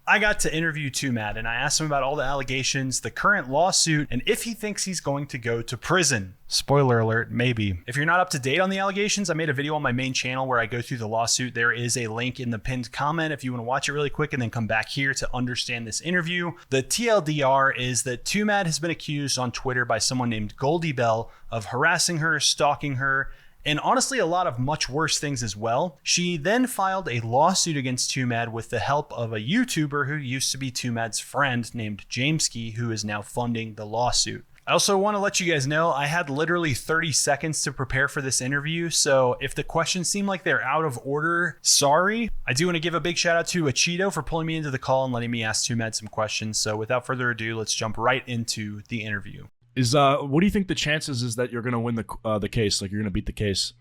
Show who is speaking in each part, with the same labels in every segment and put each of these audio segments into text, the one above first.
Speaker 1: I got to interview Twomad, and I asked him about all the allegations, the current lawsuit, and if he thinks he's going to go to prison. Spoiler alert, maybe. If you're not up to date on the allegations, I made a video on my main channel where I go through the lawsuit. There is a link in the pinned comment if you want to watch it really quick and then come back here to understand this interview. The TLDR is that Twomad has been accused on Twitter by someone named Goldie Bell of harassing her, stalking her, and honestly, a lot of much worse things as well. She then filed a lawsuit against Twomad with the help of a YouTuber who used to be Twomad's friend named Jameski, who is now funding the lawsuit. I also want to let you guys know I had literally 30 seconds to prepare for this interview, so if the questions seem like they're out of order, sorry. I do want to give a big shout out to Achito for pulling me into the call and letting me ask Twomad some questions. So without further ado, let's jump right into the interview.
Speaker 2: What do you think the chances is that you're gonna win the case? Like you're gonna beat the case?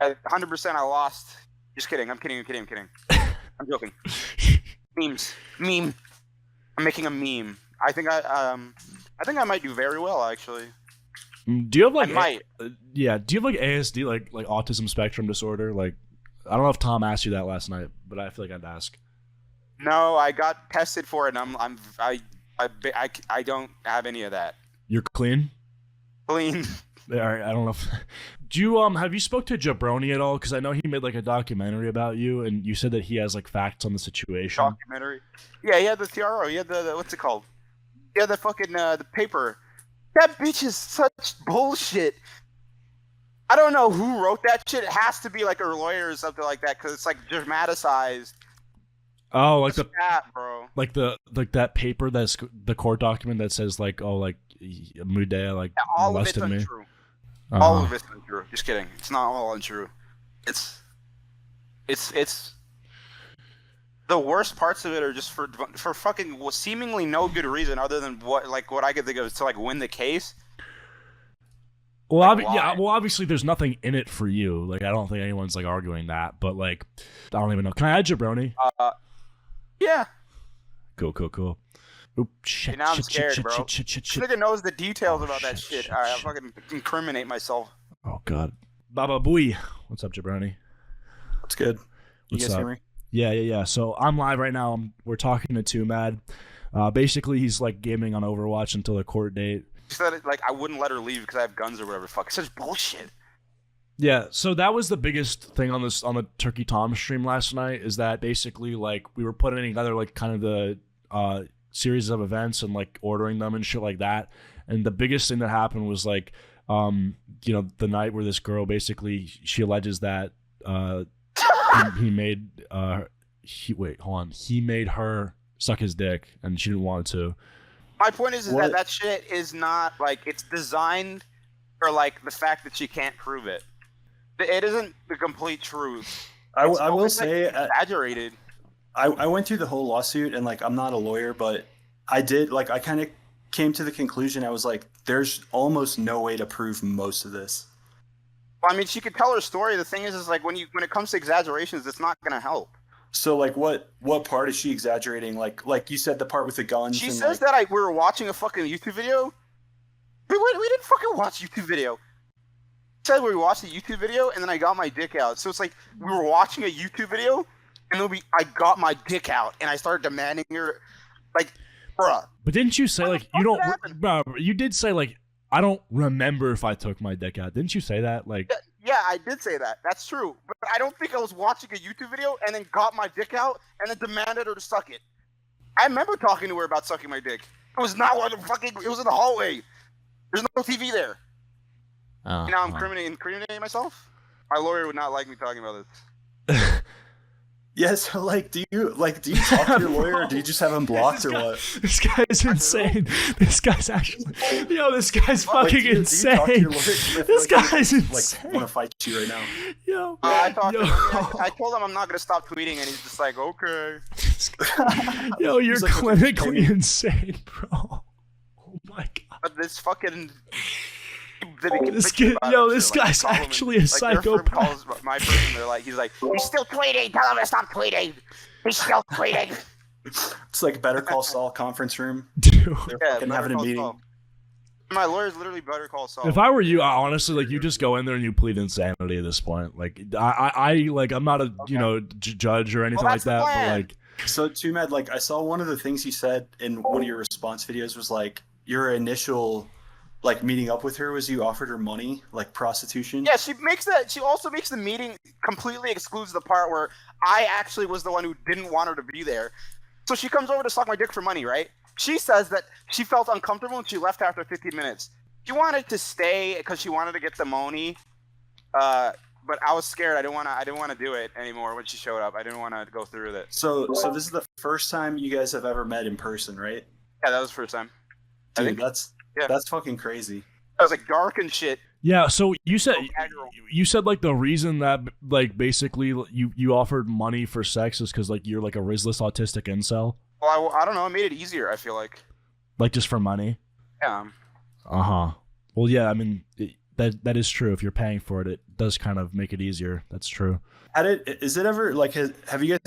Speaker 3: 100% I lost. Just kidding. I'm kidding. I'm joking. Meme. I'm making a meme. I think I might do very well actually.
Speaker 2: Do you have like?
Speaker 3: I might.
Speaker 2: Do you have like ASD, like autism spectrum disorder? Like, I don't know if Tom asked you that last night, but I feel like I'd ask.
Speaker 3: No, I got tested for it, and I don't have any of that.
Speaker 2: You're clean?
Speaker 3: Clean.
Speaker 2: All right, I don't know. Do you have you spoke to Jabroni at all? Because I know he made like a documentary about you, and you said that he has like facts on the situation.
Speaker 3: Documentary? Yeah, he had the TRO. He had the what's it called? He had the fucking the paper. That bitch is such bullshit. I don't know who wrote that shit. It has to be like her lawyer or something like that, because it's like dramatized.
Speaker 2: Oh, like
Speaker 3: bro.
Speaker 2: Like that paper that's the court document that says like, oh, like Mudea like molested me.
Speaker 3: Untrue. All of it's untrue. Just kidding. It's not all untrue. It's the worst parts of it are just for fucking seemingly no good reason other than what I could think of to like win the case.
Speaker 2: Well, obviously there's nothing in it for you. Like I don't think anyone's like arguing that, but like I don't even know. Can I add Jabroni?
Speaker 3: Yeah.
Speaker 2: Cool. Oop, shit,
Speaker 3: now I'm scared, bro.
Speaker 2: Shit.
Speaker 3: Nigga knows the details about that shit. Alright, I'll fucking incriminate myself.
Speaker 2: Oh god. Baba Booey. What's up, Jabroni?
Speaker 1: What's good? You guys hear me?
Speaker 2: Yeah. So I'm live right now. We're talking to Twomad. Basically, he's like gaming on Overwatch until the court date.
Speaker 3: He said like I wouldn't let her leave because I have guns or whatever. Fuck, such bullshit.
Speaker 2: Yeah, so that was the biggest thing on the Turkey Tom stream last night, is that basically like we were putting together like kind of the series of events and like ordering them and shit like that. And the biggest thing that happened was like the night where this girl basically she alleges that he made he made her suck his dick and she didn't want to.
Speaker 3: My point is that shit is not like it's designed for like the fact that she can't prove it. It isn't the complete truth.
Speaker 1: I will say
Speaker 3: exaggerated.
Speaker 1: I went through the whole lawsuit and like I'm not a lawyer, but I did like I kind of came to the conclusion. I was like, there's almost no way to prove most of this.
Speaker 3: Well, I mean, she could tell her story. The thing is like when it comes to exaggerations, it's not gonna help.
Speaker 1: So like what part is she exaggerating? Like you said, the part with the guns.
Speaker 3: She says that we were watching a fucking YouTube video. We didn't fucking watch YouTube video. Said we watched a YouTube video and then I got my dick out. So it's like we were watching a YouTube video and then I got my dick out and I started demanding her, like, bruh.
Speaker 2: But didn't you say like you don't? Bro, you did say like I don't remember if I took my dick out. Didn't you say that? Like,
Speaker 3: yeah, I did say that. That's true. But I don't think I was watching a YouTube video and then got my dick out and then demanded her to suck it. I remember talking to her about sucking my dick. It was not one of the fucking. It was in the hallway. There's no TV there. Now I'm incriminating myself? My lawyer would not like me talking about this.
Speaker 1: Yeah, so like do you talk to your lawyer or do you just have him blocked or what?
Speaker 2: This guy's insane. This guy's actually this guy's fucking insane. This guy's insane.
Speaker 1: Like want to fight you right now.
Speaker 2: Yo.
Speaker 3: I told him I'm not gonna stop tweeting and he's just like, okay.
Speaker 2: Yo, you're like, clinically insane, bro. Oh my god.
Speaker 3: But this fucking
Speaker 2: this guy's actually a psychopath.
Speaker 3: Calls my person, he's like, he's still tweeting. Tell him to stop tweeting. He's still tweeting.
Speaker 1: It's like Better Call Saul conference room.
Speaker 2: Dude.
Speaker 1: They're fucking having a meeting.
Speaker 3: Saul. My lawyer's literally Better Call Saul.
Speaker 2: If I were you, honestly, like you just go in there and you plead insanity at this point. Like I'm not a judge or anything like that, but like
Speaker 1: So Twomad, like I saw one of the things you said in one of your response videos was like your initial like meeting up with her was you offered her money, like prostitution.
Speaker 3: Yeah, she also makes the meeting completely excludes the part where I actually was the one who didn't want her to be there. So she comes over to suck my dick for money, right? She says that she felt uncomfortable and she left after 15 minutes. She wanted to stay because she wanted to get the money, but I was scared. I didn't want to do it anymore when she showed up. I didn't want to go through with it.
Speaker 1: So this is the first time you guys have ever met in person, right?
Speaker 3: Yeah, that was the first time.
Speaker 1: Dude, that's fucking crazy.
Speaker 3: I was like dark and shit.
Speaker 2: Yeah, so you said like the reason that like basically you offered money for sex is because like you're like a Rizless autistic incel.
Speaker 3: Well, I don't know. It made it easier. I feel like
Speaker 2: just for money.
Speaker 3: Yeah.
Speaker 2: Well, yeah. I mean, that is true. If you're paying for it, it does kind of make it easier. That's true.
Speaker 1: Have you guys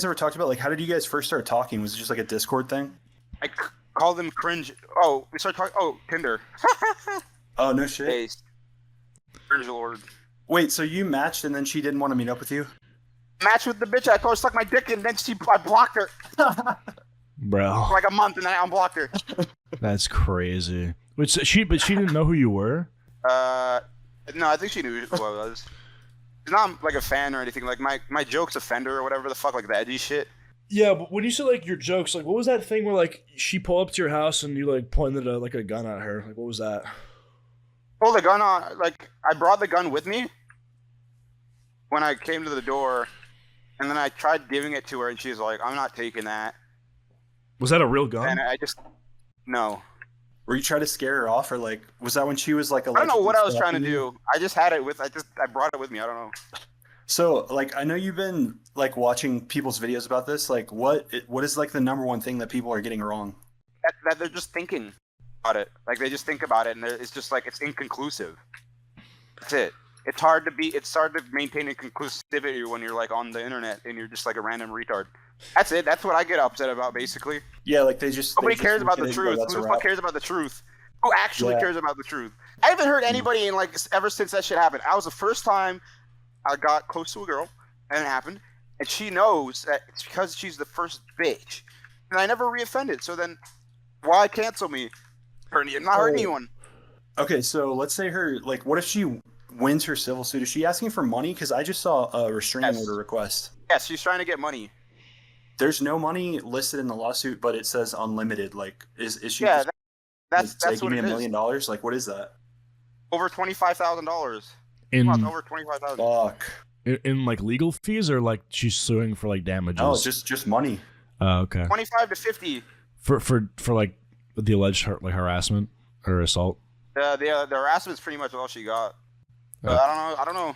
Speaker 1: ever talked about like how did you guys first start talking? Was it just like a Discord thing?
Speaker 3: I called them cringe. Oh, we started talking. Oh, Tinder.
Speaker 1: Oh no shit.
Speaker 3: Based. Cringe Lord.
Speaker 1: Wait, so you matched and then she didn't want to meet up with you?
Speaker 3: Matched with the bitch. I told her to suck my dick and then I blocked her.
Speaker 2: Bro.
Speaker 3: For like a month and then I unblocked her.
Speaker 2: That's crazy. But she didn't know who you were?
Speaker 3: No, I think she knew who I was. She's not like a fan or anything. Like my joke's offender or whatever the fuck, like the edgy shit.
Speaker 2: Yeah, but when you said like your jokes, like what was that thing where like she pulled up to your house and you like pointed a gun at her? Like what was that?
Speaker 3: Pulled the gun on. Like I brought the gun with me when I came to the door, and then I tried giving it to her, and she's like, "I'm not taking that."
Speaker 2: Was that a real gun?
Speaker 3: And I just no.
Speaker 1: Were you trying to scare her off, or like was that when she was like?
Speaker 3: I don't know what I was trying to do. I just had it with. I brought it with me. I don't know.
Speaker 1: So like I know you've been like watching people's videos about this. Like what is like the number one thing that people are getting wrong?
Speaker 3: That they're just thinking about it. Like they just think about it, and it's just like it's inconclusive. That's it. It's hard to maintain inclusivity when you're like on the internet and you're just like a random retard. That's it. That's what I get upset about, basically.
Speaker 1: Yeah, like
Speaker 3: nobody cares about the truth. Who the fuck cares about the truth? Who actually cares about the truth? I haven't heard anybody in like ever since that shit happened. I was the first time I got close to a girl, and it happened, and she knows that it's because she's the first bitch, and I never reoffended. So then, why cancel me? I'm not hurting anyone.
Speaker 1: Okay, so let's say what if she wins her civil suit? Is she asking for money? Because I just saw a restraining order request.
Speaker 3: Yes, she's trying to get money.
Speaker 1: There's no money listed in the lawsuit, but it says unlimited. Like, is she?
Speaker 3: Yeah,
Speaker 1: that's
Speaker 3: what
Speaker 1: give me
Speaker 3: $1 million.
Speaker 1: Like, what is that?
Speaker 3: Over $25,000. Over $25,000.
Speaker 1: Fuck.
Speaker 2: In like legal fees, or like she's suing for like damages?
Speaker 1: No, just money.
Speaker 2: Oh, okay.
Speaker 3: 25 to 50.
Speaker 2: For like the alleged harassment or assault.
Speaker 3: The harassment's pretty much all she got. But I don't know.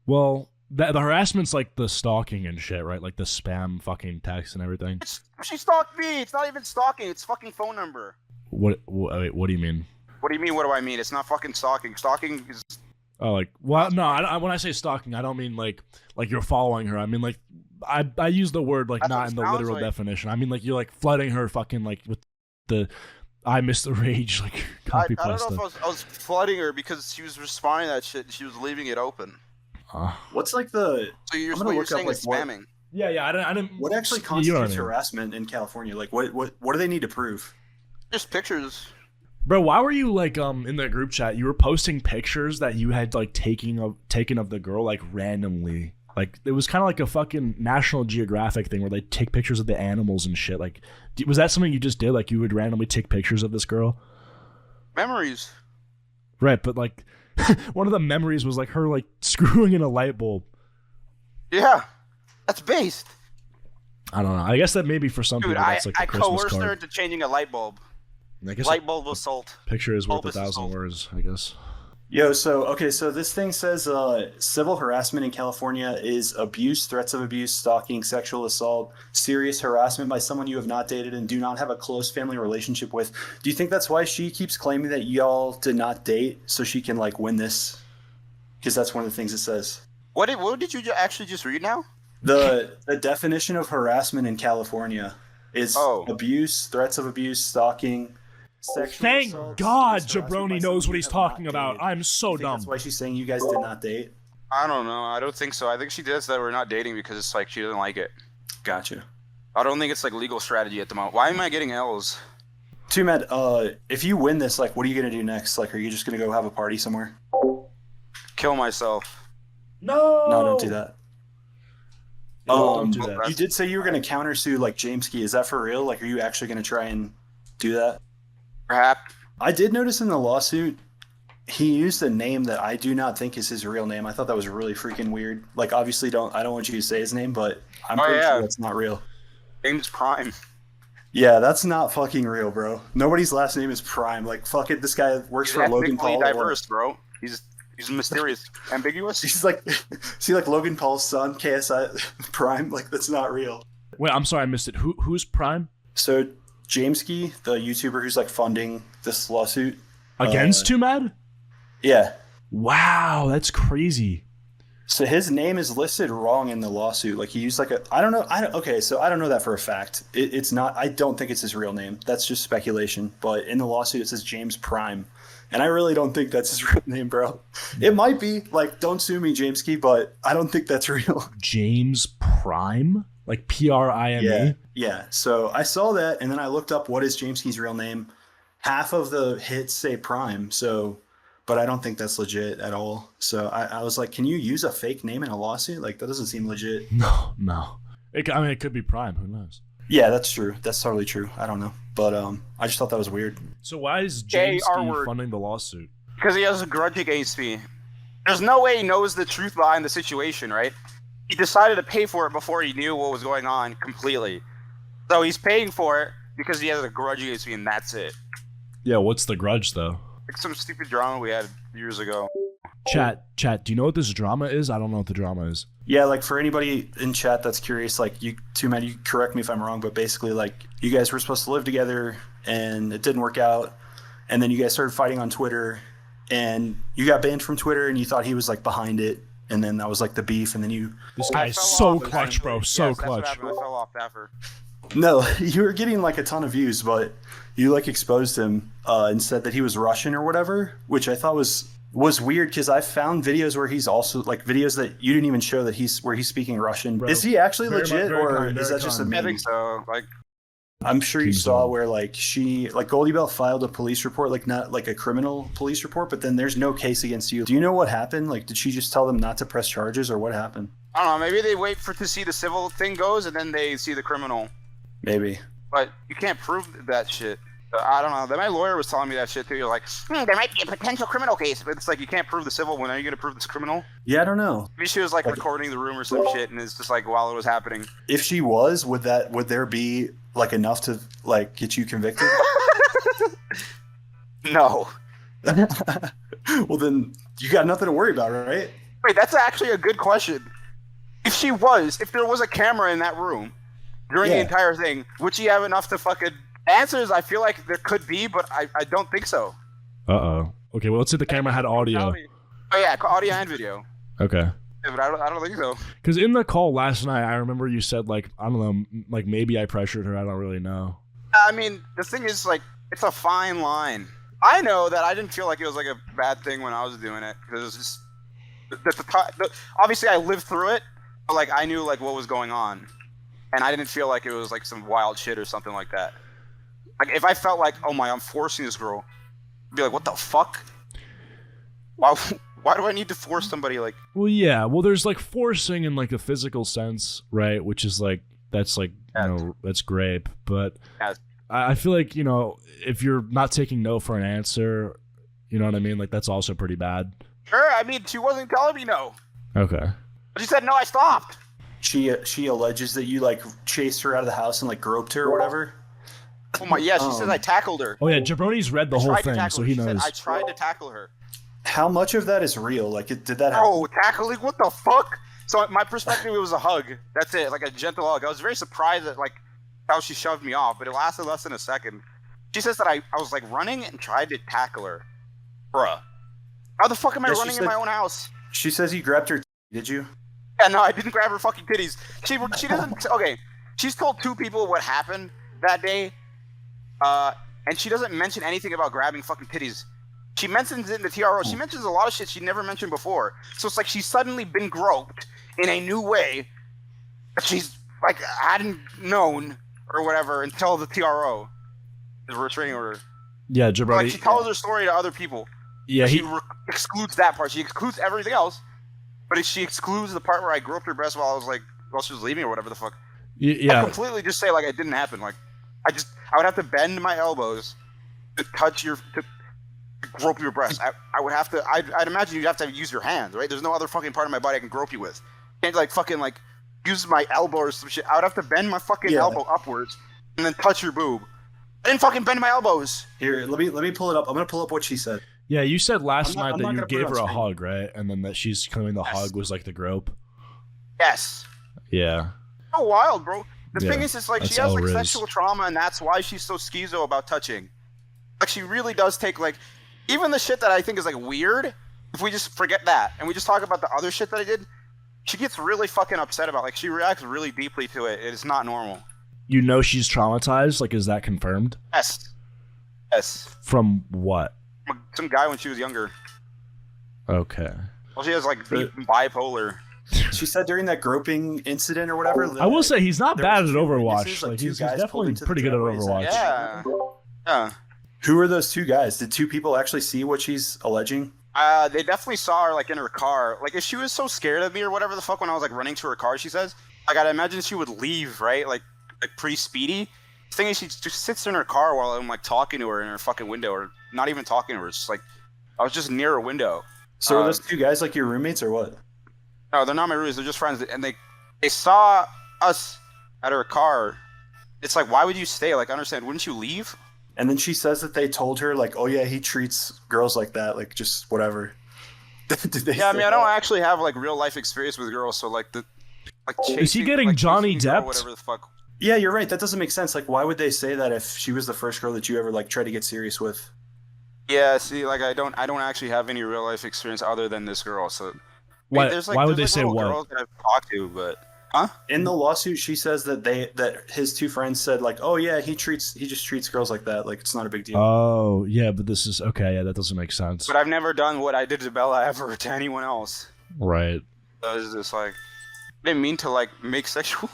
Speaker 2: Well, the harassment's like the stalking and shit, right? Like the spam fucking text and everything.
Speaker 3: She stalked me. It's not even stalking. It's fucking phone number.
Speaker 2: What do you mean?
Speaker 3: What do you mean? What do I mean? It's not fucking stalking. Stalking is.
Speaker 2: Oh, like, well, no. When I say stalking, I don't mean like you're following her. I mean like I use the word like not in the literal definition. I mean like you're like flooding her fucking like with the I miss the rage like copy
Speaker 3: I don't
Speaker 2: pasta.
Speaker 3: know if I was flooding her because she was responding to that shit and she was leaving it open.
Speaker 1: What's like the?
Speaker 3: So you're saying
Speaker 1: like,
Speaker 3: is spamming?
Speaker 2: Yeah. I didn't.
Speaker 1: What actually constitutes harassment in California? Like, what do they need to prove?
Speaker 3: Just pictures.
Speaker 2: Bro, why were you like in the group chat? You were posting pictures that you had like taken of the girl like randomly. Like it was kind of like a fucking National Geographic thing where they take pictures of the animals and shit. Like, was that something you just did? Like you would randomly take pictures of this girl?
Speaker 3: Memories.
Speaker 2: Right, but like one of the memories was like her like screwing in a light bulb.
Speaker 3: Yeah, that's based.
Speaker 2: I don't know. I guess that maybe for some people that's like a Christmas card.
Speaker 3: I coerced her into changing a light bulb.
Speaker 2: I guess
Speaker 3: light bulb assault.
Speaker 2: Picture is worth 1,000 words, I guess.
Speaker 1: Yo, so this thing says civil harassment in California is abuse, threats of abuse, stalking, sexual assault, serious harassment by someone you have not dated and do not have a close family relationship with. Do you think that's why she keeps claiming that y'all did not date so she can like win this? Because that's one of the things it says. What
Speaker 3: did you actually just read now?
Speaker 1: The definition of harassment in California is abuse, threats of abuse, stalking.
Speaker 2: Thank God Jabroni knows what he's talking about. I'm so dumb.
Speaker 1: That's why she's saying you guys did not date?
Speaker 3: I don't know. I don't think so. I think she does that we're not dating because it's like she doesn't like it.
Speaker 1: Gotcha.
Speaker 3: I don't think it's like legal strategy at the moment. Why am I getting L's?
Speaker 1: Twomad, if you win this, like, what are you gonna do next? Like, are you just gonna go have a party somewhere?
Speaker 3: Kill myself.
Speaker 2: No,
Speaker 1: don't do that.
Speaker 2: Don't do that.
Speaker 1: You did say you were gonna countersue like Jameski. Is that for real? Like, are you actually gonna try and do that?
Speaker 3: Perhaps.
Speaker 1: I did notice in the lawsuit he used a name that I do not think is his real name. I thought that was really freaking weird. Like, obviously, I don't want you to say his name, but I'm pretty sure that's not real.
Speaker 3: James Prime.
Speaker 1: Yeah, that's not fucking real, bro. Nobody's last name is Prime. Like, fuck it, this guy works for Logan Paul.
Speaker 3: Diverse, bro. He's mysterious, ambiguous.
Speaker 1: He's like, see, like Logan Paul's son, KSI Prime. Like, that's not real.
Speaker 2: Wait, I'm sorry, I missed it. Who's Prime?
Speaker 1: So Jameski, the YouTuber who's like funding this lawsuit
Speaker 2: against Twomad.
Speaker 1: Yeah.
Speaker 2: Wow, that's crazy.
Speaker 1: So his name is listed wrong in the lawsuit. Like, he used like I don't know that for a fact. It's not. I don't think it's his real name. That's just speculation. But in the lawsuit, it says James Prime. And I really don't think that's his real name, bro. It might be. Like, don't sue me, Jameski, but I don't think that's real.
Speaker 2: James Prime? Like Prime?
Speaker 1: Yeah. So I saw that, and then I looked up what is Jameski's real name. Half of the hits say Prime, but I don't think that's legit at all. So I was like, can you use a fake name in a lawsuit? Like, that doesn't seem legit.
Speaker 2: No. It could be Prime. Who knows?
Speaker 1: Yeah, that's true. That's totally true. I don't know. But I just thought that was weird.
Speaker 2: So why is James funding the lawsuit?
Speaker 3: Because he has a grudge against me. There's no way he knows the truth behind the situation, right? He decided to pay for it before he knew what was going on completely. So he's paying for it because he has a grudge against me, and that's it.
Speaker 2: Yeah, what's the grudge, though?
Speaker 3: Like some stupid drama we had years ago.
Speaker 2: Chat, do you know what this drama is? I don't know what the drama is.
Speaker 1: Yeah, like, for anybody in chat that's curious, like, you correct me if I'm wrong, but basically, like, you guys were supposed to live together, and it didn't work out, and then you guys started fighting on Twitter, and you got banned from Twitter, and you thought he was, like, behind it, and then that was, like, the beef, and then you...
Speaker 2: This guy's so clutch, bro, so clutch.
Speaker 3: That's what happened. I fell off after.
Speaker 1: No, you were getting, like, a ton of views, but you, like, exposed him and said that he was Russian or whatever, which I thought was weird, because I found videos where he's also, like, videos that you didn't even show that he's speaking Russian. Bro, is he actually legit, or is that just a meme?
Speaker 3: I think so. Like,
Speaker 1: I'm sure you saw where, like, Goldie Bell filed a police report, like, not like a criminal police report, but then there's no case against you. Do you know what happened? Like, did she just tell them not to press charges, or what happened?
Speaker 3: I don't know. Maybe they wait to see the civil thing goes, and then they see the criminal.
Speaker 1: Maybe.
Speaker 3: But you can't prove that shit. I don't know. My lawyer was telling me that shit too. You're like, there might be a potential criminal case, but it's like, you can't prove the civil. When are you going to prove this criminal?
Speaker 1: Yeah, I don't know.
Speaker 3: Maybe she was like recording the room or some shit, and it's just like while it was happening.
Speaker 1: If she was, would there be like enough to like get you convicted?
Speaker 3: No.
Speaker 1: Well, then you got nothing to worry about, right?
Speaker 3: Wait, that's actually a good question. If there was a camera in that room during the entire thing, would she have enough to fucking... Answers, I feel like there could be, but I don't think so.
Speaker 2: Uh-oh. Okay, well, let's say the camera had audio.
Speaker 3: Oh, yeah, audio and video.
Speaker 2: Okay.
Speaker 3: Yeah, but I don't think so.
Speaker 2: Because in the call last night, I remember you said, like, I don't know, like, maybe I pressured her. I don't really know.
Speaker 3: I mean, the thing is, like, it's a fine line. I know that I didn't feel like it was, like, a bad thing when I was doing it. Because it was just... obviously, I lived through it, but, like, I knew, like, what was going on. And I didn't feel like it was, like, some wild shit or something like that. Like, if I felt like, oh my, I'm forcing this girl, I'd be like, what the fuck? Why do I need to force somebody, like...
Speaker 2: Well, yeah. Well, there's, like, forcing in, like, a physical sense, right? Which is, like, that's, like, you know, that's great. But I feel like, you know, if you're not taking no for an answer, you know what I mean? Like, that's also pretty bad.
Speaker 3: Sure, I mean, she wasn't telling me no.
Speaker 2: Okay.
Speaker 3: But she said no, I stopped.
Speaker 1: She alleges that you, like, chased her out of the house and, like, groped her or whatever?
Speaker 3: Oh my, yeah, she says I tackled her.
Speaker 2: Oh yeah, Jabroni's read the whole thing, so he knows.
Speaker 3: I tried to tackle her.
Speaker 1: How much of that is real? Like, did that happen?
Speaker 3: Oh, tackling? What the fuck? So my perspective, it was a hug. That's it, like a gentle hug. I was very surprised at, like, how she shoved me off, but it lasted less than a second. She says that I was, like, running and tried to tackle her. Bruh. How the fuck am I running in my own house?
Speaker 1: She says you grabbed her did you?
Speaker 3: Yeah, no, I didn't grab her fucking titties. She doesn't... Okay, she's told 2 people what happened that day. And she doesn't mention anything about grabbing fucking titties. She mentions it in the TRO. She mentions a lot of shit she never mentioned before. So it's like she's suddenly been groped in a new way. She's like hadn't known or whatever until the TRO, the restraining order.
Speaker 2: Yeah, Jabroni.
Speaker 3: Like she tells her story to other people.
Speaker 2: Yeah,
Speaker 3: she excludes that part. She excludes everything else, but she excludes the part where I groped her breast while she was leaving or whatever the fuck.
Speaker 2: Yeah.
Speaker 3: I completely just say like it didn't happen. Like I would have to bend my elbows to grope your breast. I would have to. I'd imagine you'd have to use your hands, right? There's no other fucking part of my body I can grope you with. Can't like fucking like use my elbow or some shit. I would have to bend my fucking elbow upwards and then touch your boob. I didn't fucking bend my elbows.
Speaker 1: Here, let me pull it up. I'm gonna pull up what she said.
Speaker 2: Yeah, you said last night that you gave her a
Speaker 1: screen.
Speaker 2: hug, right? And then that she's claiming the hug was like the grope.
Speaker 3: Yes.
Speaker 2: Yeah.
Speaker 3: So wild, bro. The thing is, it's like
Speaker 2: that's
Speaker 3: she has like
Speaker 2: all
Speaker 3: sexual trauma, and that's why she's so schizo about touching. Like she really does take like, even the shit that I think is like weird. If we just forget that and we just talk about the other shit that I did, she gets really fucking upset about. Like she reacts really deeply to it. It's not normal.
Speaker 2: You know she's traumatized? Like, is that confirmed?
Speaker 3: Yes. Yes.
Speaker 2: From what?
Speaker 3: Some guy when she was younger.
Speaker 2: Okay.
Speaker 3: Well, she has like deep bipolar.
Speaker 1: She said during that groping incident or whatever.
Speaker 2: I will say he's not bad at
Speaker 1: two
Speaker 2: Overwatch.
Speaker 1: witnesses,
Speaker 2: Like
Speaker 1: two
Speaker 2: he's
Speaker 1: guys pulled
Speaker 2: definitely
Speaker 1: into the
Speaker 2: pretty good at
Speaker 1: driveways.
Speaker 2: Overwatch.
Speaker 3: Yeah. Yeah.
Speaker 1: Who are those two guys? Did two people actually see what she's alleging?
Speaker 3: They definitely saw her like in her car. Like if she was so scared of me or whatever the fuck when I was like running to her car, she says. Like I'd imagine she would leave, right? Like pretty speedy. The thing is, she just sits in her car while I'm like talking to her in her fucking window, or not even talking to her. It's just like I was just near her window.
Speaker 1: So are those two guys like your roommates or what?
Speaker 3: No, they're not my roommates. They're just friends, and they saw us at her car. It's like, why would you stay? Like, I understand. Wouldn't you leave?
Speaker 1: And then she says that they told her like, oh yeah, he treats girls like that, like just whatever.
Speaker 3: Yeah, I mean, I don't actually have like real life experience with girls, so like chasing,
Speaker 2: is he getting
Speaker 3: like,
Speaker 2: Johnny
Speaker 3: chasing a girl,
Speaker 2: Depped?
Speaker 3: whatever the fuck.
Speaker 1: Yeah, you're right. That doesn't make sense. Like, why would they say that if she was the first girl that you ever like tried to get serious with?
Speaker 3: Yeah, see, like I don't actually have any real life experience other than this girl. So
Speaker 2: Why?
Speaker 3: there's,
Speaker 2: Why would they
Speaker 3: there's,
Speaker 2: say
Speaker 3: little
Speaker 2: what?
Speaker 3: girls that I've talked to, but
Speaker 1: In the lawsuit, she says that his two friends said like, oh yeah, he just treats girls like that. Like it's not a big deal.
Speaker 2: Oh yeah, but this is okay. Yeah, that doesn't make sense.
Speaker 3: But I've never done what I did to Bella ever to anyone else.
Speaker 2: Right.
Speaker 3: So it's just like I didn't mean to like make sexual.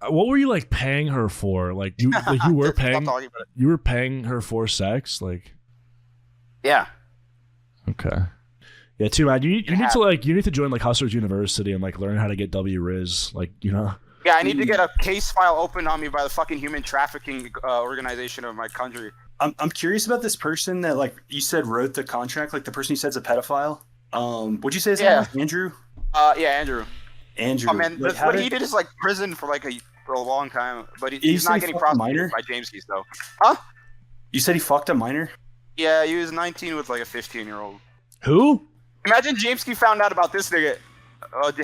Speaker 2: What were you like paying her for? Like you were paying.
Speaker 3: Stop talking about it.
Speaker 2: You were paying her for sex, like.
Speaker 3: Yeah.
Speaker 2: Okay. Yeah, too bad. You need to join like Hustlers University and like learn how to get WRIZ, like
Speaker 3: Yeah, I need to get a case file opened on me by the fucking human trafficking organization of my country.
Speaker 1: I'm curious about this person that like you said wrote the contract, like the person you said's a pedophile. What'd you say his name was? Andrew?
Speaker 3: Yeah, Andrew.
Speaker 1: Andrew.
Speaker 3: Oh man,
Speaker 1: like,
Speaker 3: what he did is like prison for a long time, but he's not getting prosecuted by James Keys though. Huh?
Speaker 1: You said he fucked a minor?
Speaker 3: Yeah, he was 19 with like a 15-year-old.
Speaker 2: Who?
Speaker 3: Imagine James Key found out about this nigga,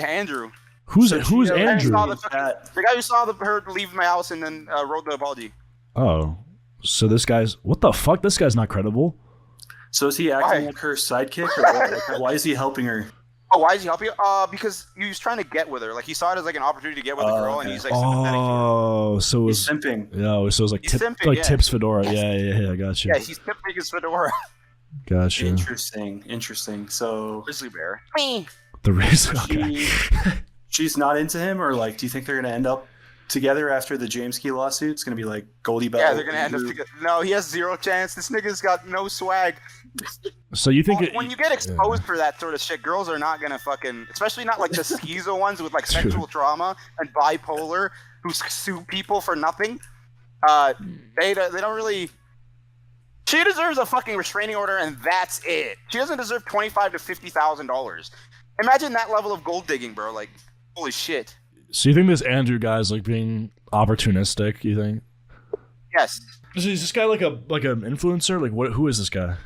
Speaker 3: Andrew.
Speaker 2: Who's
Speaker 1: So
Speaker 2: Andrew?
Speaker 3: The guy who saw her leave my house and then wrote the apology.
Speaker 2: Oh, so this guy's what the fuck? This guy's not credible.
Speaker 1: So is he acting like her sidekick, or what? Like, why is he helping her?
Speaker 3: Oh, why is he helping? Because he was trying to get with her. Like he saw it as like an opportunity to get with a girl, and he's like sympathetic to her.
Speaker 2: Oh, so it was
Speaker 1: He's simping.
Speaker 2: Yeah, so it was like
Speaker 3: He's simping, yeah.
Speaker 2: Tips Fedora. Yeah, gotcha.
Speaker 3: Yeah, he's simping his fedora.
Speaker 2: Gotcha.
Speaker 1: Interesting. So
Speaker 3: Grizzly bear.
Speaker 2: The reason. Okay.
Speaker 1: she's not into him, or like, do you think they're gonna end up together after the James Key lawsuit? It's gonna be like Goldie Bell.
Speaker 3: Yeah, they're gonna end up together. No, he has zero chance. This nigga's got no swag.
Speaker 2: So you think
Speaker 3: when you get exposed for that sort of shit, girls are not gonna fucking, especially not like the schizo ones with like sexual trauma and bipolar who sue people for nothing. They don't really. She deserves a fucking restraining order, and that's it. She doesn't deserve $25,000 to $50,000. Imagine that level of gold digging, bro. Like, holy shit.
Speaker 2: So you think this Andrew guy's like being opportunistic? You think?
Speaker 3: Yes.
Speaker 2: Is this guy like an influencer? Like what? Who is this guy?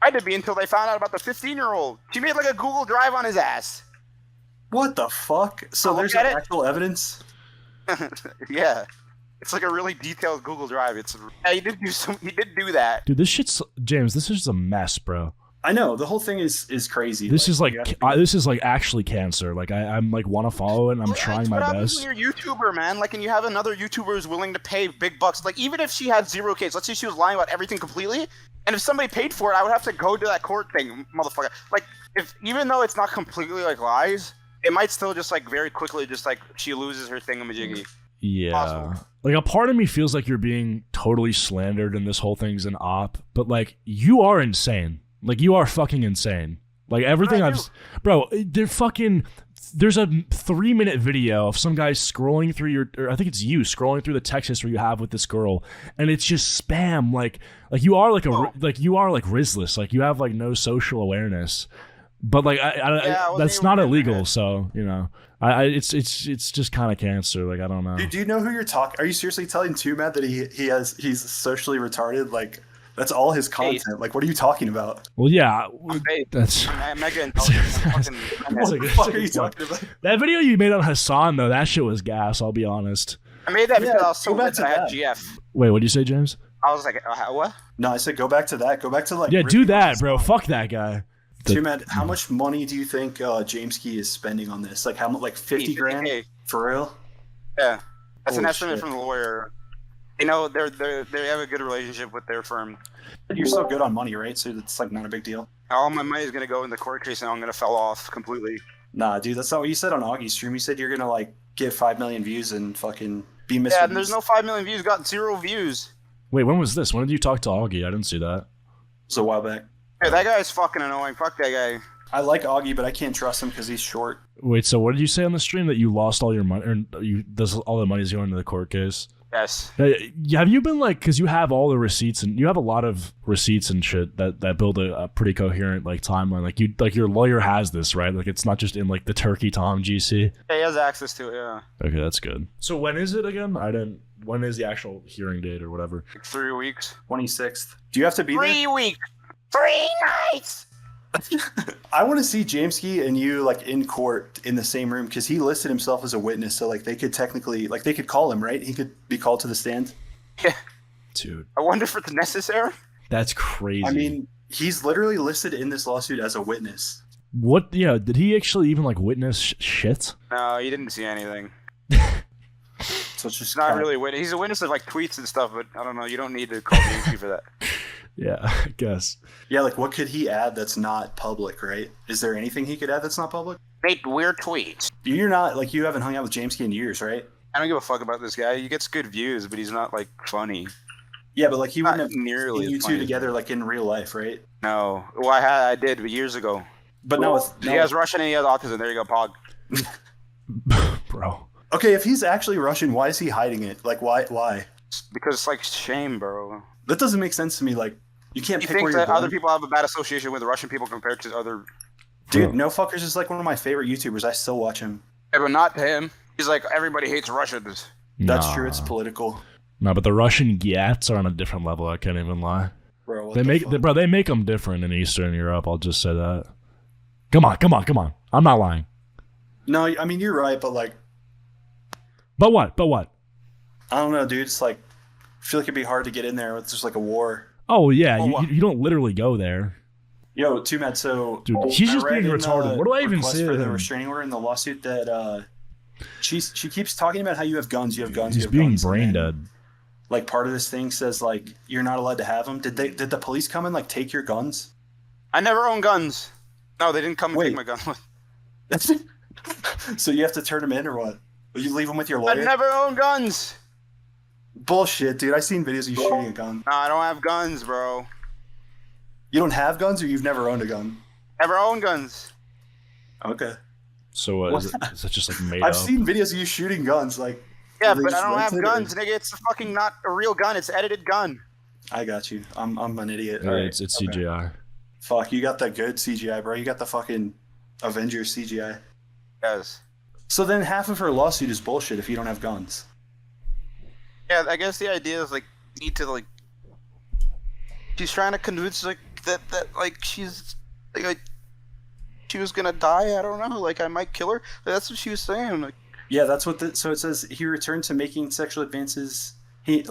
Speaker 3: Tried to be until they found out about the 15-year-old. She made like a Google Drive on his ass.
Speaker 1: What the fuck? So there's actual evidence?
Speaker 3: Yeah. It's like a really detailed Google Drive. He did do that.
Speaker 2: Dude, this shit's James. This is a mess, bro.
Speaker 1: I know the whole thing is crazy.
Speaker 2: This is like actually cancer. Like I'm like want to follow it. And I'm trying my best.
Speaker 3: When you're a YouTuber, man, like, and you have another YouTuber who's willing to pay big bucks. Like, even if she had zero case, let's say she was lying about everything completely, and if somebody paid for it, I would have to go to that court thing, motherfucker. Like, even though it's not completely like lies, it might still just like very quickly just like she loses her thingamajiggy.
Speaker 2: Yeah.
Speaker 3: Possible.
Speaker 2: Like a part of me feels like you're being totally slandered and this whole thing's an op, but like you are insane. Like you are fucking insane. Like everything bro, there's a 3-minute video of some guy scrolling through or I think it's you scrolling through the text history you have with this girl, and it's just spam. Like you are like you are like Rizless. Like you have like no social awareness. But like that's not illegal, so you know. It's just kind of cancer. Like I don't know.
Speaker 4: Dude, do you know who you're talking? Are you seriously telling Twomad that he's socially retarded? Like that's all his content. Like what are you talking about?
Speaker 2: Well, yeah,
Speaker 3: that's mega intelligent.
Speaker 4: What the fuck are you talking about?
Speaker 2: That video you made on Hassan though, that shit was gas. I'll be honest.
Speaker 3: I made that because I was so lit that I had GF.
Speaker 2: Wait, what did you say, James?
Speaker 3: I was like, what?
Speaker 4: No, I said go back to that. Go back to like.
Speaker 2: Yeah, do that, bro. Fuck that guy.
Speaker 4: Twomad, how much money do you think James Key is spending on this? Like how much? Like 50 grand for real?
Speaker 3: Yeah, that's
Speaker 4: Holy
Speaker 3: an estimate
Speaker 4: shit.
Speaker 3: from the lawyer. You know, they have a good relationship with their firm.
Speaker 4: You're so good on money, right? So it's like not a big deal.
Speaker 3: All my money is gonna go in the court case, and I'm gonna fell off completely.
Speaker 4: Nah, dude, that's not what you said on Augie's stream. You said you're gonna like get 5 million views and fucking be Mr.
Speaker 3: Yeah, and there's no 5 million views. Got 0 views.
Speaker 2: Wait, when was this? When did you talk to Augie? I didn't see that.
Speaker 4: It was a while back.
Speaker 3: Yeah, that guy's fucking annoying. Fuck that guy.
Speaker 4: I like Augie, but I can't trust him because he's short.
Speaker 2: Wait, so what did you say on the stream that you lost all your money, or all the money's going to the court case?
Speaker 3: Yes.
Speaker 2: Have you been like, because you have all the receipts and you have a lot of receipts and shit that build a pretty coherent like timeline. Like your lawyer has this, right? Like it's not just in like the Turkey Tom GC.
Speaker 3: Yeah, he has access to it. Yeah.
Speaker 2: Okay, that's good. So when is it again? When is the actual hearing date or whatever?
Speaker 3: Like 3 weeks.
Speaker 4: 26th. Do you have to be
Speaker 3: 3 weeks. 3 nights.
Speaker 4: I want to see James Key and you like in court in the same room because he listed himself as a witness, so like they could technically like they could call him, right? He could be called to the stand.
Speaker 3: Yeah.
Speaker 2: Dude.
Speaker 3: I wonder if it's necessary.
Speaker 2: That's crazy.
Speaker 4: I mean, he's literally listed in this lawsuit as a witness.
Speaker 2: What? Yeah, did he actually even like witness shit?
Speaker 3: No, he didn't see anything.
Speaker 4: So it's just
Speaker 3: Not really witness. He's a witness of like tweets and stuff, but I don't know. You don't need to call James Key for that.
Speaker 2: Yeah, I guess.
Speaker 4: Yeah, like what could he add that's not public, right? Is there anything he could add that's not public?
Speaker 3: Make weird tweets.
Speaker 4: You're not like you haven't hung out with James Key in years, right?
Speaker 3: I don't give a fuck about this guy. He gets good views, but he's not like funny.
Speaker 4: Yeah, but like he wouldn't have
Speaker 3: nearly
Speaker 4: seen you
Speaker 3: as
Speaker 4: two
Speaker 3: funny.
Speaker 4: together like in real life, right?
Speaker 3: No. Well, I did, but years ago.
Speaker 4: But no,
Speaker 3: He has Russian and he has autism. There you go, Pog.
Speaker 2: Bro.
Speaker 4: Okay, if he's actually Russian, why is he hiding it? Like, why?
Speaker 3: Because it's like shame, bro.
Speaker 4: That doesn't make sense to me. Like, you can't
Speaker 3: You
Speaker 4: pick where
Speaker 3: think
Speaker 4: you're
Speaker 3: that other
Speaker 4: born.
Speaker 3: people have a bad association with Russian people compared to other...
Speaker 4: Dude, No Fuckers is like one of my favorite YouTubers. I still watch him.
Speaker 3: Yeah, but not him. He's like, everybody hates Russians.
Speaker 4: That's true. It's political.
Speaker 2: No, but the Russian Gyats are on a different level. I can't even lie.
Speaker 4: Bro, what
Speaker 2: They make them different in Eastern Europe. I'll just say that. Come on. I'm not lying.
Speaker 4: No, I mean, you're right, but like...
Speaker 2: But what?
Speaker 4: I don't know, dude. It's like... I feel like it'd be hard to get in there with just like a war.
Speaker 2: Oh, yeah. You don't literally go there.
Speaker 4: Yo, Twomad, so...
Speaker 2: Dude, he's
Speaker 4: I
Speaker 2: just
Speaker 4: read
Speaker 2: being
Speaker 4: in
Speaker 2: retarded. What do I even
Speaker 4: request
Speaker 2: say
Speaker 4: for
Speaker 2: to
Speaker 4: the
Speaker 2: him?
Speaker 4: restraining order in the lawsuit that she keeps talking about how you have guns,
Speaker 2: He's being brain dead.
Speaker 4: Like part of this thing says like you're not allowed to have them. Did the police come and like take your guns?
Speaker 3: I never owned guns. No, they didn't come and
Speaker 4: Wait.
Speaker 3: take my gun.
Speaker 4: So you have to turn them in or what? Will you leave them with your
Speaker 3: I
Speaker 4: lawyer?
Speaker 3: never owned guns.
Speaker 4: Bullshit, dude. I seen videos of you shooting a gun.
Speaker 3: No, I don't have guns, bro.
Speaker 4: You don't have guns, or you've never owned a gun?
Speaker 3: Never owned guns.
Speaker 4: Okay.
Speaker 2: So what? Is that just like made up?
Speaker 4: I've seen videos of you shooting guns, like.
Speaker 3: Yeah,
Speaker 4: they
Speaker 3: but I
Speaker 4: just
Speaker 3: don't have
Speaker 4: rented
Speaker 3: guns,
Speaker 4: or-
Speaker 3: nigga. It's fucking not a real gun. It's an edited gun.
Speaker 4: I got you. I'm an idiot.
Speaker 2: Yeah,
Speaker 4: Alright,
Speaker 2: it's
Speaker 4: okay.
Speaker 2: CGI.
Speaker 4: Fuck, you got the good CGI, bro. You got the fucking Avengers CGI.
Speaker 3: Yes.
Speaker 4: So then half of her lawsuit is bullshit if you don't have guns.
Speaker 3: Yeah, I guess the idea is like need to like. She's trying to convince like that like she's like she was gonna die. I don't know. Like I might kill her. That's what she was saying. Like.
Speaker 4: Yeah, that's what so it says he returned to making sexual advances. He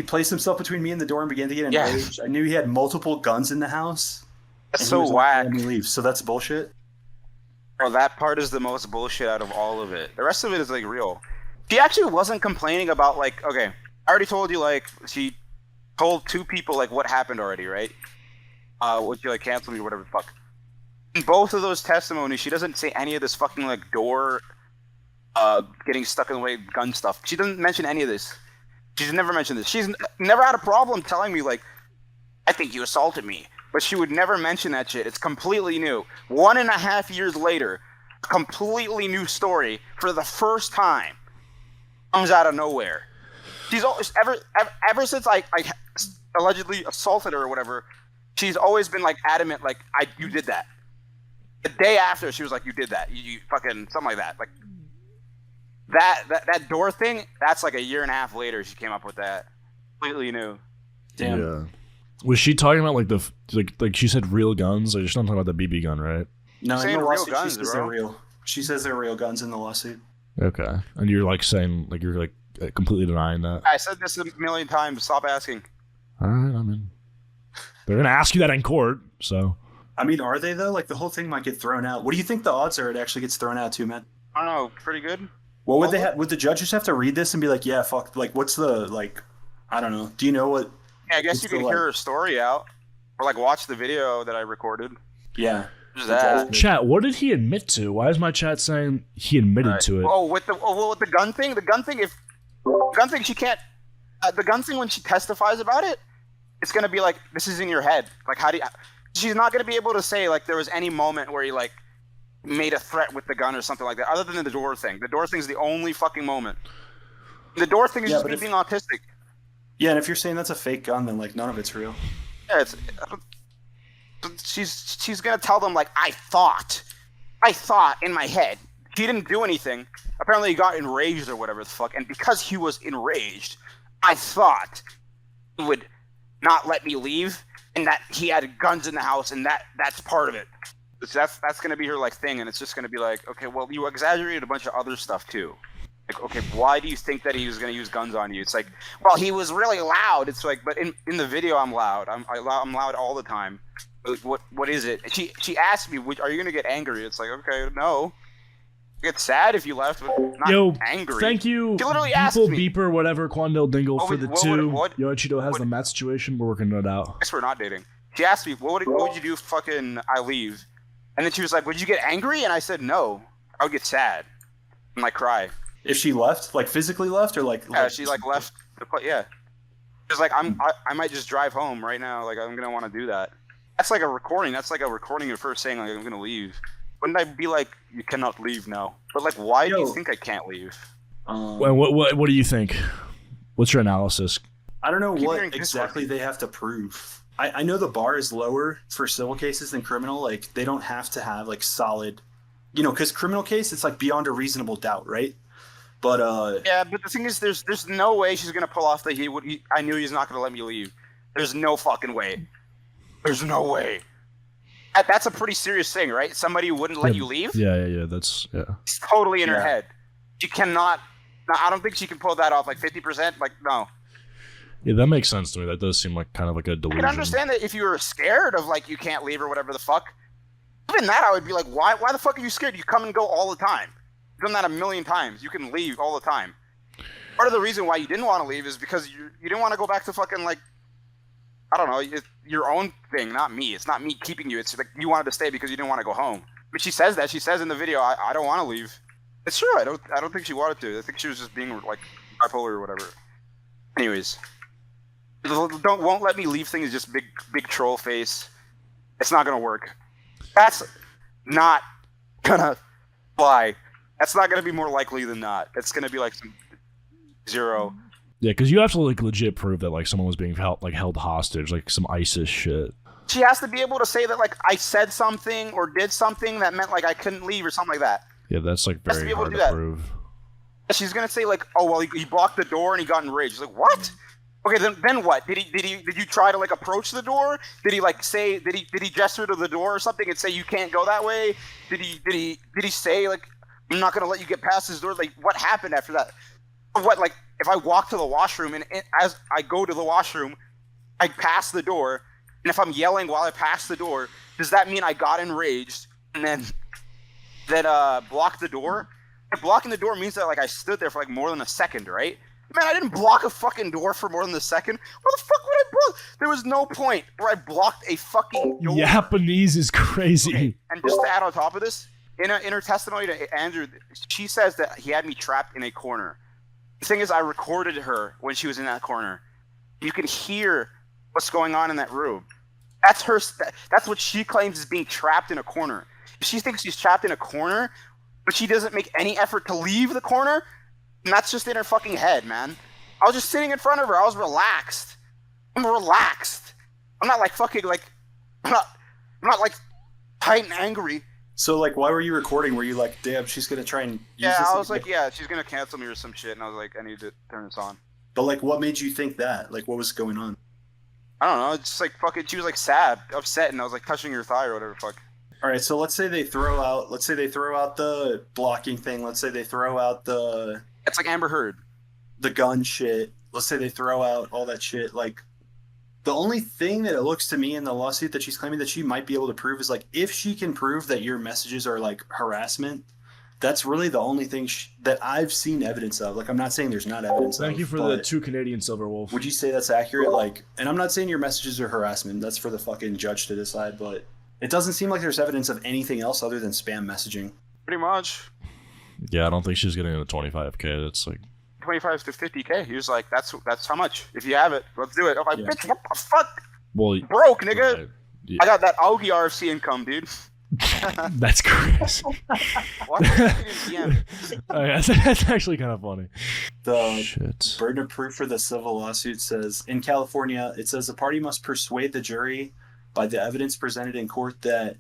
Speaker 4: placed himself between me and the door and began to get enraged. I knew he had multiple guns in the house.
Speaker 3: That's
Speaker 4: and he
Speaker 3: so
Speaker 4: was
Speaker 3: whack.
Speaker 4: letting me leave. So that's bullshit.
Speaker 3: Bro, that part is the most bullshit out of all of it. The rest of it is like real. She actually wasn't complaining about like okay. I already told you like she told 2 people like what happened already, right? Would you like cancel me or whatever the fuck? In both of those testimonies, she doesn't say any of this fucking like door getting stuck in the way of gun stuff. She doesn't mention any of this. She's never mentioned this. She's never had a problem telling me, like, I think you assaulted me. But she would never mention that shit. It's completely new. 1.5 years later, a completely new story for the first time comes out of nowhere. She's always, ever since I allegedly assaulted her or whatever, she's always been, like, adamant, like, you did that. The day after, she was like, you did that. You fucking, something like that. Like, that door thing, that's like 1.5 years later she came up with that. Completely new.
Speaker 4: Damn.
Speaker 2: Yeah. Was she talking about like she said real guns? Like she's not talking about the BB gun, right?
Speaker 4: No, in
Speaker 3: saying
Speaker 4: the
Speaker 3: real
Speaker 4: lawsuit
Speaker 3: guns,
Speaker 4: she says
Speaker 3: bro.
Speaker 4: they're real. She says they're real guns in the lawsuit.
Speaker 2: Okay, and you're like saying like you're like completely denying that.
Speaker 3: I said this 1,000,000 times. Stop asking.
Speaker 2: All right, I mean, they're gonna ask you that in court, so.
Speaker 4: I mean, are they though? Like the whole thing might get thrown out. What do you think the odds are it actually gets thrown out too, man?
Speaker 3: I don't know. Pretty good.
Speaker 4: What would they have? Would the judges have to read this and be like, yeah, fuck, like what's the like? I don't know. Do you know what?
Speaker 3: Yeah, I guess
Speaker 4: What's
Speaker 3: you could
Speaker 4: the,
Speaker 3: hear
Speaker 4: like-
Speaker 3: her story out. Or, like, watch the video that I recorded.
Speaker 4: Yeah.
Speaker 3: There's that.
Speaker 2: Chat, what did he admit to? Why is my chat saying he admitted to it?
Speaker 3: Oh, with the gun thing? The gun thing, she can't... the gun thing, when she testifies about it, it's going to be like, this is in your head. Like, how do you... She's not going to be able to say, like, there was any moment where he, like, made a threat with the gun or something like that, other than the door thing. The door thing's the only fucking moment. The door thing is just me being autistic.
Speaker 4: Yeah, and if you're saying that's a fake gun, then like none of it's real.
Speaker 3: Yeah, she's gonna tell them, like, I thought in my head. He didn't do anything. Apparently he got enraged or whatever the fuck, and because he was enraged, I thought he would not let me leave, and that he had guns in the house, and that's part of it. That's gonna be her, like, thing, and it's just gonna be like, okay, well, you exaggerated a bunch of other stuff too. Like, okay, why do you think that he was going to use guns on you? It's like, well, he was really loud. It's like, but in the video, I'm loud. I'm loud all the time. Like, what is it? She asked me, are you going to get angry? It's like, okay, no. I get sad if you left, but not angry.
Speaker 2: Thank you,
Speaker 3: She literally asked
Speaker 2: Beeple,
Speaker 3: me.
Speaker 2: Beeper, whatever, Quandale Dingle,
Speaker 3: What
Speaker 2: for
Speaker 3: would-
Speaker 2: the
Speaker 3: what
Speaker 2: two.
Speaker 3: would-
Speaker 2: Yoichiro has the Met situation. We're working it out.
Speaker 3: I guess we're not dating. She asked me, what would you do if fucking I leave? And then she was like, would you get angry? And I said, no. I would get sad. And, like, cry.
Speaker 4: If she left, like physically left, or like
Speaker 3: Yeah, she like left the place. Yeah, she's like, I might just drive home right now. Like, I'm gonna want to do that. That's like a recording. That's like a recording of her saying, like, I'm gonna leave. Wouldn't I be like, you cannot leave now? But like, why do you think I can't leave?
Speaker 2: Well, what do you think? What's your analysis?
Speaker 4: I don't know
Speaker 3: Keep
Speaker 4: what
Speaker 3: hearing
Speaker 4: exactly they have to prove. I know the bar is lower for civil cases than criminal. Like they don't have to have like solid, because criminal case it's like beyond a reasonable doubt, right? But
Speaker 3: Yeah, but the thing is, there's no way she's gonna pull off that I knew he's not gonna let me leave. There's no fucking way. There's no way. That's a pretty serious thing, right? Somebody who wouldn't let you leave?
Speaker 2: Yeah. That's
Speaker 3: It's totally in her
Speaker 4: Yeah.
Speaker 3: head. She cannot. No, I don't think she can pull that off. Like 50%. Like, no.
Speaker 2: Yeah, that makes sense to me. That does seem like kind of like a
Speaker 3: I
Speaker 2: delusion.
Speaker 3: can understand that if you were scared of, like, you can't leave or whatever the fuck. Even that, I would be like, why the fuck are you scared? You come and go all the time. You've done that 1,000,000 times. You can leave all the time. Part of the reason why you didn't want to leave is because you didn't want to go back to fucking, like, I don't know, it's your own thing, not me. It's not me keeping you. It's like you wanted to stay because you didn't want to go home. But she says that. She says in the video, I don't want to leave. It's true. I don't think she wanted to. I think she was just being, like, bipolar or whatever. Anyways. Won't let me leave thing is just big troll face. It's not gonna work. That's not gonna fly. That's not gonna be more likely than not. It's gonna be like some 0.
Speaker 2: Yeah, because you have to like legit prove that like someone was being held hostage, like some ISIS shit.
Speaker 3: She has to be able to say that, like, I said something or did something that meant, like, I couldn't leave or something like that.
Speaker 2: Yeah, that's like
Speaker 3: Has to
Speaker 2: very
Speaker 3: be able
Speaker 2: hard
Speaker 3: to
Speaker 2: to
Speaker 3: do that.
Speaker 2: prove.
Speaker 3: She's gonna say, like, oh well, he blocked the door and he got enraged. Like, what? Okay, then what? Did you try to, like, approach the door? Did he, like, say, did he gesture to the door or something and say you can't go that way? Did he say, like, I'm not gonna let you get past this door? Like, what happened after that? What, like, if I walk to the washroom and as I go to the washroom, I pass the door, and if I'm yelling while I pass the door, does that mean I got enraged and then blocked the door? Like, blocking the door means that, like, I stood there for, like, more than a second, right? Man, I didn't block a fucking door for more than a second. Where the fuck would I block? There was no point where I blocked a fucking door.
Speaker 2: Japanese is crazy.
Speaker 3: Okay, and just to add on top of this, in her testimony to Andrew, she says that he had me trapped in a corner. The thing is, I recorded her when she was in that corner. You can hear what's going on in that room. That's her. That's what she claims is being trapped in a corner. If she thinks she's trapped in a corner, but she doesn't make any effort to leave the corner, and that's just in her fucking head, man. I was just sitting in front of her. I was relaxed. I'm relaxed. I'm not like fucking like. I'm not like tight and angry.
Speaker 4: So like, why were you recording? Were you like, damn, she's gonna try and use this?
Speaker 3: I was like, yeah, she's gonna cancel me or some shit, and I was like, I need to turn this on.
Speaker 4: But like, what made you think that? Like, what was going on?
Speaker 3: I don't know. It's just like fucking. She was like sad, upset, and I was like touching her thigh or whatever. Fuck.
Speaker 4: All right, so let's say they throw out the blocking thing. Let's say they throw out
Speaker 3: It's like Amber Heard.
Speaker 4: the gun shit. Let's say they throw out all that shit. Like, the only thing that it looks to me in the lawsuit that she's claiming that she might be able to prove is like, if she can prove that your messages are like harassment, that's really the only thing that I've seen evidence of. Like, I'm not saying there's not evidence of.
Speaker 2: Thank you for the 2 Canadian Silver Wolf.
Speaker 4: Would you say that's accurate? Like, and I'm not saying your messages are harassment. That's for the fucking judge to decide, but it doesn't seem like there's evidence of anything else other than spam messaging.
Speaker 3: Pretty much.
Speaker 2: Yeah, I don't think she's getting the 25K. That's like
Speaker 3: 25 to 50K. He was like, that's how much. If you have it, let's do it. I'm like,
Speaker 4: Yeah.
Speaker 3: bitch, what the fuck?
Speaker 2: well,
Speaker 3: Broke, nigga.
Speaker 2: right, yeah.
Speaker 3: I got that Augie RFC income, dude.
Speaker 2: That's crazy.
Speaker 3: What? DM.
Speaker 2: That's actually kind of funny.
Speaker 4: The
Speaker 2: Shit.
Speaker 4: burden of proof for the civil lawsuit says, in California, it says the party must persuade the jury by the evidence presented in court that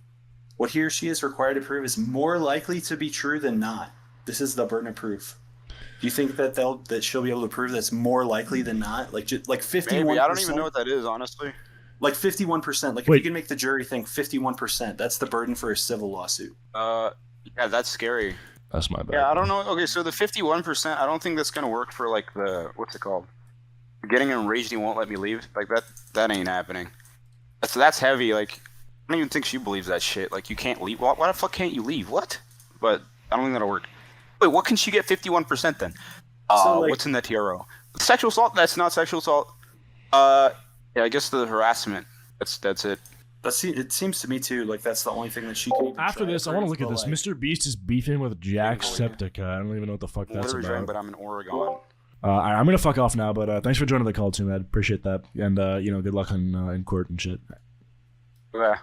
Speaker 4: what he or she is required to prove is more likely to be true than not. This is the burden of proof. Do you think that she'll be able to prove that's more likely than not? Like 51%.
Speaker 3: Maybe. I don't even know what that is, honestly.
Speaker 4: Like 51%. Like,
Speaker 2: Wait.
Speaker 4: if you can make the jury think 51%, that's the burden for a civil lawsuit.
Speaker 3: Yeah, that's scary.
Speaker 2: That's my bad.
Speaker 3: Yeah, I don't know. Okay, so the 51%, I don't think that's gonna work for like the what's it called? Getting enraged, he won't let me leave. Like that ain't happening. That's heavy. Like, I don't even think she believes that shit. Like, you can't leave. Why the fuck can't you leave? What? But I don't think that'll work. Wait, what can she get 51% then?
Speaker 4: So, like-
Speaker 3: What's in that TRO? Sexual assault? That's not sexual assault. Yeah, I guess the harassment. That's it.
Speaker 4: It seems to me too. Like, that's the only thing that she can. Even
Speaker 2: After
Speaker 4: try
Speaker 2: this, I want to
Speaker 4: prove,
Speaker 2: look at
Speaker 4: but,
Speaker 2: this.
Speaker 4: like,
Speaker 2: Mr. Beast is beefing with Jacksepticeye.
Speaker 3: Literally.
Speaker 2: I don't even know what the fuck that's
Speaker 3: Literally driving,
Speaker 2: about.
Speaker 3: but I'm in Oregon.
Speaker 2: I'm gonna fuck off now, but thanks for joining the call too, man. Appreciate that, and good luck in court and shit.
Speaker 3: Yeah.